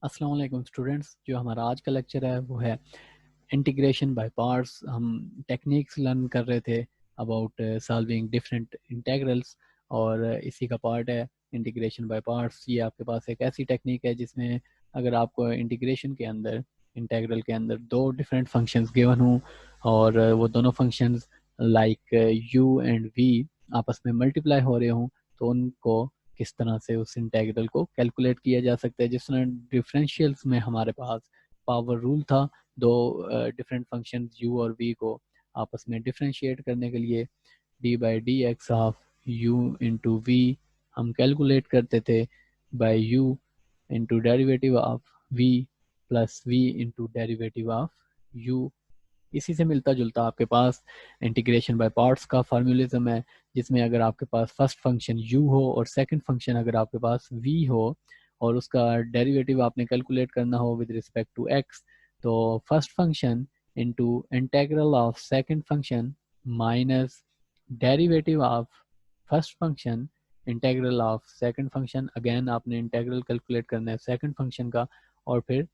अस्सलाम वालेकुम स्टूडेंट्स। जो हमारा आज का लेक्चर है वो है इंटीग्रेशन बाय पार्ट्स। हम टेक्निक्स लर्न कर रहे थे अबाउट सॉल्विंग डिफरेंट इंटीग्रल्स और इसी का पार्ट है इंटीग्रेशन बाय पार्ट्स। ये आपके पास एक ऐसी टेक्निक है जिसमें अगर आपको इंटीग्रेशन के अंदर इंटीग्रल के अंदर दो डिफरेंट फंक्शंस गिवन हों और वो दोनों functions like u and v आपस में मल्टीप्लाई हो रहे हों तो उनको किस तरह से उस इंटीग्रल को कैलकुलेट किया जा सकता है। जिस तरह डिफरेंशियल्स में हमारे पास पावर रूल था, दो डिफरेंट फंक्शन u और v को आपस में डिफरेंशिएट करने के लिए d by d x of u into v हम कैलकुलेट करते थे by u into derivative of v plus v into derivative of u। इसी से मिलता जुलता आपके पास इंटीग्रेशन बाय पार्ट्स का फार्मूलिज्म है, जिसमें अगर आपके पास फर्स्ट फंक्शन u हो और सेकंड फंक्शन अगर आपके पास v हो और उसका डेरिवेटिव आपने कैलकुलेट करना हो विद रिस्पेक्ट टू x, तो first function into integral of second function minus derivative of first function integral of second function. Again आपने इंटीग्रल कैलकुलेट करना है सेकंड फंक्शन का और फिर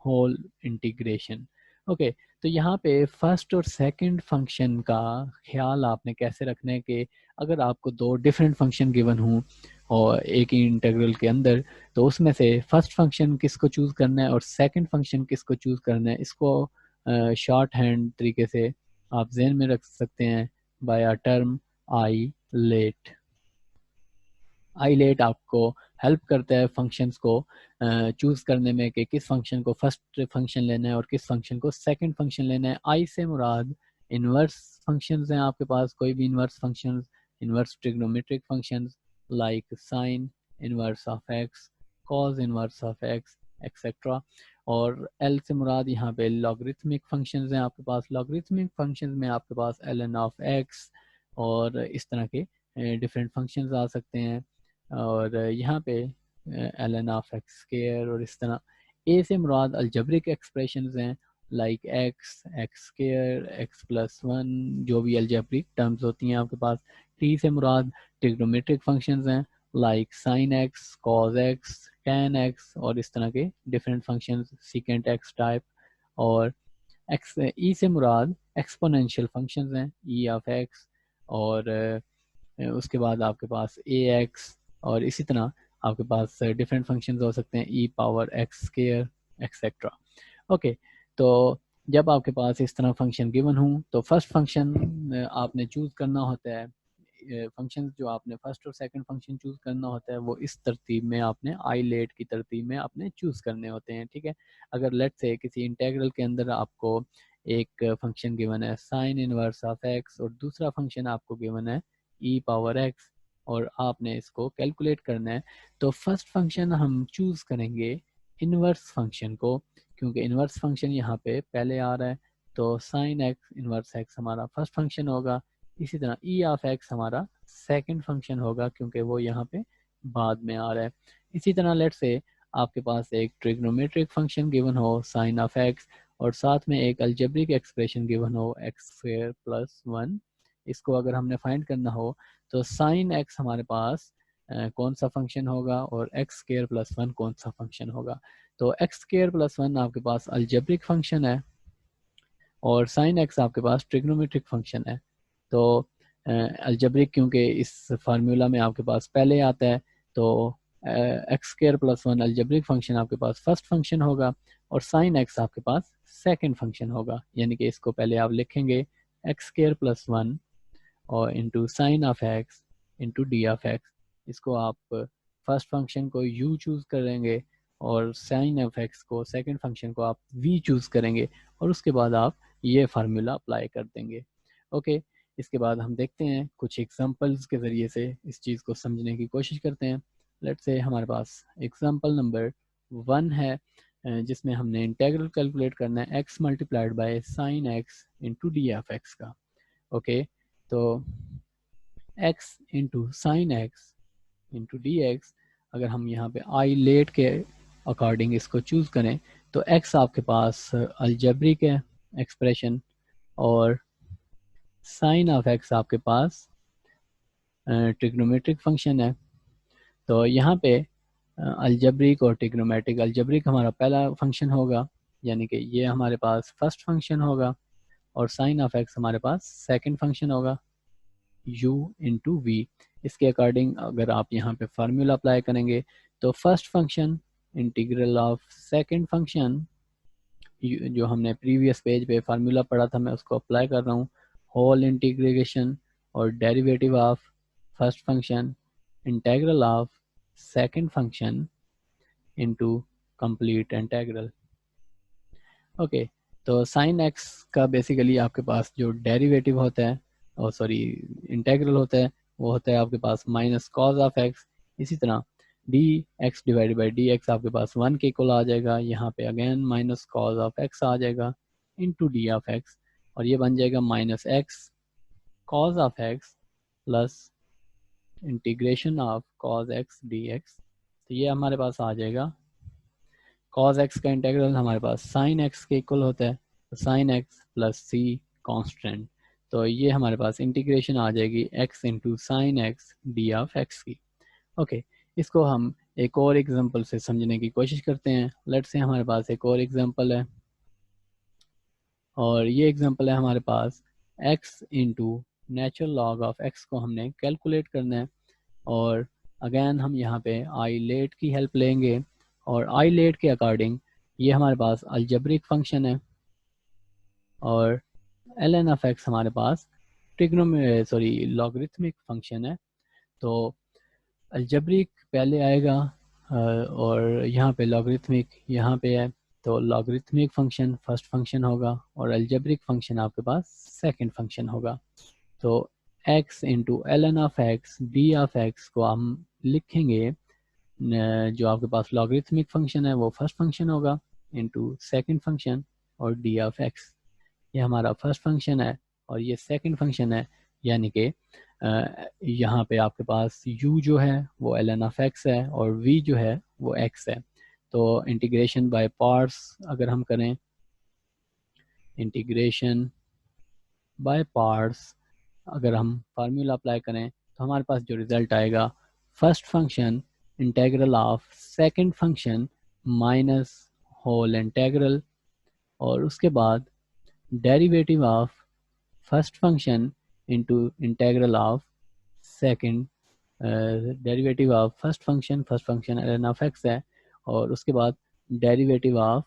होल इंटीग्रेशन। ओके, तो यहाँ पे फर्स्ट और सेकंड फंक्शन का ख्याल आपने कैसे रखना है कि अगर आपको दो डिफरेंट फंक्शन गिवन हों और एक ही इंटीग्रल के अंदर, तो उसमें से फर्स्ट फंक्शन किसको चूज़ करना है और सेकंड फंक्शन किसको चूज़ करना है, इसको शॉर्ट हैंड तरीके से आप जहन में रख सकते हैं by a term ILATE. ILATE आपको हेल्प करता है फंक्शंस को चूज़ करने में कि किस फंक्शन को फर्स्ट फंक्शन लेना है और किस फंक्शन को सेकंड फंक्शन लेना है। आई से मुराद इन्वर्स फंक्शंस हैं आपके पास, कोई भी inverse functions, inverse trigonometric functions like sign inverse of x, cause inverse of x etcetera. और एल से मुराद यहाँ पे लॉगरिथमिक फंक्शंस हैं आपके पास। लॉगरिथमिक फंक्शंस में आपके पास एल एन ऑफ एक्स और इस तरह के डिफरेंट फंक्शंस आ सकते हैं। और यहाँ पे l n of x square और इस तरह। ए से मुराद अलजब्रिक एक्सप्रेशंस हैं like x x square x plus one, जो भी अलजब्रिक टर्म्स होती हैं आपके पास। टी से मुराद ट्रिग्नोमेट्रिक फंक्शंस हैं like sine x cos x tan x और इस तरह के different functions secant x type. और एक्स ई से मुराद एक्सपोनेंशियल फंक्शंस हैं ई ऑफ एक्स और उसके बाद आपके पास ए एक्स और इसी तरह आपके पास डिफरेंट फंक्शंस हो सकते हैं e power x square etcetera. Okay, तो जब आपके पास इस तरह फंक्शन गिवन हूँ तो फर्स्ट फंक्शन आपने चूज़ करना होता है। फंक्शन जो आपने फर्स्ट और सेकंड फंक्शन चूज़ करना होता है वो इस तरतीब में आपने आई लेट की तरतीब में आपने चूज़ करने होते हैं। ठीक है, अगर लेट से किसी इंटीग्रल के अंदर आपको एक फंक्शन गिवन है साइन इनवर्स ऑफ एक्स और दूसरा फंक्शन आपको गिवन है ई पावर एक्स और आपने इसको कैलकुलेट करना है, तो फर्स्ट फंक्शन हम चूज़ करेंगे इनवर्स फंक्शन को, क्योंकि इनवर्स फंक्शन यहाँ पे पहले आ रहा है। तो साइन एक्स इनवर्स एक्स हमारा फर्स्ट फंक्शन होगा। इसी तरह ई ऑफ एक्स हमारा सेकंड फंक्शन होगा क्योंकि वो यहाँ पे बाद में आ रहा है। इसी तरह लेट से आपके पास एक ट्रिग्नोमेट्रिक फंक्शन गिवन हो साइन ऑफ एक्स और साथ में एक अलजेब्रिक एक्सप्रेशन गिवन हो एक्स स्क्वायर प्लस वन। इसको अगर हमने फाइंड करना हो तो साइन एक्स हमारे पास कौन सा फंक्शन होगा और एक्स स्क्वायर प्लस वन कौन सा फंक्शन होगा। तो एक्स स्क्वायर प्लस वन आपके पास अलजेब्रिक फंक्शन है और साइन एक्स आपके पास ट्रिग्नोमेट्रिक फंक्शन है। तो अलजेब्रिक क्योंकि इस फार्मूला में आपके पास पहले आता है, तो x square plus one algebraic function आपके पास फर्स्ट फंक्शन होगा और साइन एक्स आपके पास सेकंड फंक्शन होगा। यानी कि इसको पहले आप लिखेंगे एक्स स्क्वायर प्लस वन और into sine of x into d of x. इसको आप फर्स्ट फंक्शन को u चूज़ करेंगे और साइन ऑफ एक्स को सेकंड फंक्शन को आप v चूज़ करेंगे और उसके बाद आप ये फार्मूला अप्लाई कर देंगे। ओके, इसके बाद हम देखते हैं कुछ एग्जांपल्स के ज़रिए से इस चीज़ को समझने की कोशिश करते हैं। लेट्स से हमारे पास एग्जांपल नंबर 1 है जिसमें हमने इंटीग्रल कैलकुलेट करना है x multiplied by sine x into d of x का। ओके, तो x into sine x into d x, अगर हम यहाँ पे आई लेट के अकॉर्डिंग इसको चूज़ करें तो x आपके पास अलजेब्रिक है एक्सप्रेशन और साइन ऑफ x आपके पास ट्रिग्नोमेट्रिक फंक्शन है। तो यहाँ पे अलजब्रिक और ट्रिग्नोमेट्रिक। अलजब्रिक हमारा पहला फंक्शन होगा, यानी कि ये हमारे पास फर्स्ट फंक्शन होगा, और साइन ऑफ एक्स हमारे पास सेकंड फंक्शन होगा, u इंटू वी। इसके अकॉर्डिंग अगर आप यहाँ पे फार्मूला अप्लाई करेंगे तो first function integral of second function, जो हमने प्रीवियस पेज पे फार्मूला पढ़ा था मैं उसको अप्लाई कर रहा हूँ, होल इंटीग्रेशन और derivative of first function integral of second function into complete integral. Okay, तो साइन एक्स का बेसिकली आपके पास जो डेरिवेटिव होता है, और सॉरी इंटीग्रल होता है, वो होता है आपके पास माइनस कॉज ऑफ एक्स। इसी तरह d x divided by d x आपके पास 1 के इक्वल आ जाएगा, यहाँ पे again minus cos of x आ जाएगा इंटू डी ऑफ एक्स, और ये बन जाएगा minus x cos of x plus integration of cos x d x. तो ये हमारे पास आ जाएगा, cos x का इंटीग्रल हमारे पास sin x के इक्वल होता है, तो sin x प्लस सी कॉन्स्टेंट। तो ये हमारे पास इंटीग्रेशन आ जाएगी x into sine x d of x की। ओके, इसको हम एक और एग्जांपल से समझने की कोशिश करते हैं। लेट्स से हमारे पास एक और एग्जांपल है, और ये एग्जांपल है हमारे पास x into natural log of x को हमने कैलकुलेट करना है, और अगेन हम यहाँ पे आई लेट की हेल्प लेंगे, और आई लेट के अकॉर्डिंग ये हमारे पास अलजब्रिक फंक्शन है, और एल एन एफ एक्स हमारे पास लॉगरिथमिक फंक्शन है। तो अलजब्रिक पहले आएगा, और यहाँ पे लॉगरिथमिक यहाँ पे है, तो लॉगरिथमिक फंक्शन फर्स्ट फंक्शन होगा, और अलजब्रिक फंक्शन आपके पास सेकंड फंक्शन होगा। तो x into l n of x d of x को हम लिखेंगे, जो आपके पास लॉगरिथमिक फंक्शन है वो फर्स्ट फंक्शन होगा इनटू सेकंड फंक्शन और डी ऑफ एक्स। ये हमारा फर्स्ट फंक्शन है और ये सेकंड फंक्शन है, यानी कि यहाँ पे आपके पास u जो है वो एल एन ऑफ एक्स है और v जो है वो x है। तो इंटीग्रेशन बाय पार्ट्स अगर हम करें, इंटीग्रेशन बाय पार्ट्स अगर हम फार्मूला अप्लाई करें तो हमारे पास जो रिजल्ट आएगा, first function integral of second function minus whole integral, और उसके बाद derivative of first function into integral of second, derivative of first function l n of x है, और उसके बाद derivative of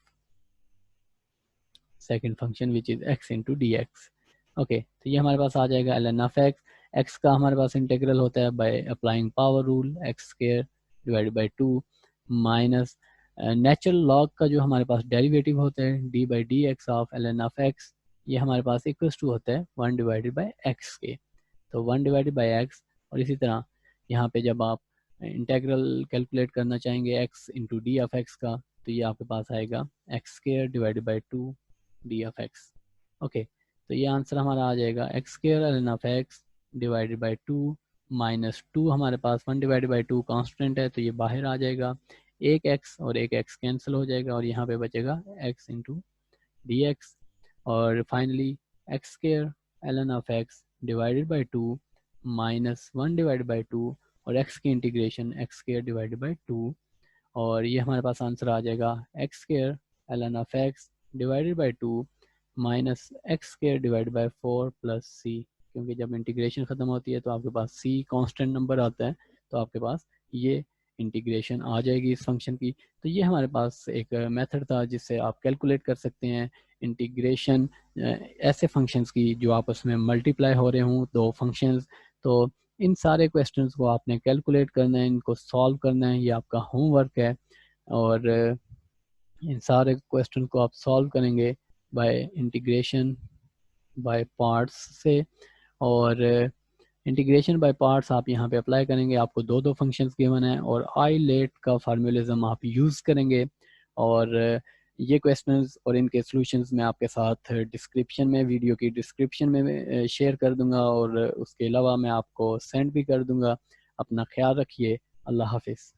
second function which is x into d x. Okay, तो ये हमारे पास आ जाएगा l n of x. X का हमारे पास इंटीग्रल होता है by applying power rule, x square divided by 2 minus natural log का जो हमारे पास डेरिवेटिव होता है d by d x of l n of x, ये हमारे पास इक्वल्स टू होता है 1 डिवाइडेड बाई एक्स के। तो 1 डिवाइडेड बाई एक्स, और इसी तरह यहाँ पे जब आप इंटीग्रल कैलकुलेट करना चाहेंगे x into d of x का, तो ये आपके पास आएगा x square divided by 2 d of x. Okay, तो ये आंसर हमारा आ जाएगा x square l n of x divided by 2 minus 2, हमारे पास 1 डिवाइडेड बाई 2 कॉन्स्टेंट है तो ये बाहर आ जाएगा, एक x और एक x कैंसिल हो जाएगा, और यहाँ पे बचेगा x इंटू डी एक्स, और finally x square l n of x divided by 2 minus 1 divided by 2, और x की integration x square divided by 2, और ये हमारे पास आंसर आ जाएगा x square l n of x divided by 2 minus x square divided by 4 plus c, क्योंकि जब इंटीग्रेशन ख़त्म होती है तो आपके पास c कांस्टेंट नंबर आता है, तो आपके पास ये इंटीग्रेशन आ जाएगी इस फंक्शन की। तो ये हमारे पास एक मेथड था जिससे आप कैलकुलेट कर सकते हैं इंटीग्रेशन ऐसे फंक्शंस की जो आपस में मल्टीप्लाई हो रहे हों, दो फंक्शंस। तो इन सारे क्वेश्चंस को आपने कैलकुलेट करना है, इनको सॉल्व करना है, ये आपका होमवर्क है, और इन सारे क्वेश्चन को आप सॉल्व करेंगे बाय इंटीग्रेशन बाय पार्ट्स से, और इंटीग्रेशन बाय पार्ट्स आप यहाँ पे अप्लाई करेंगे, आपको दो दो फंक्शंस गिवन है, और आई लेट का फार्मूलिज्म आप यूज़ करेंगे, और ये क्वेश्चंस और इनके सॉल्यूशंस मैं आपके साथ डिस्क्रिप्शन में, वीडियो की डिस्क्रिप्शन में शेयर कर दूंगा, और उसके अलावा मैं आपको सेंड भी कर दूंगा। अपना ख्याल रखिए, अल्लाह हाफिज़।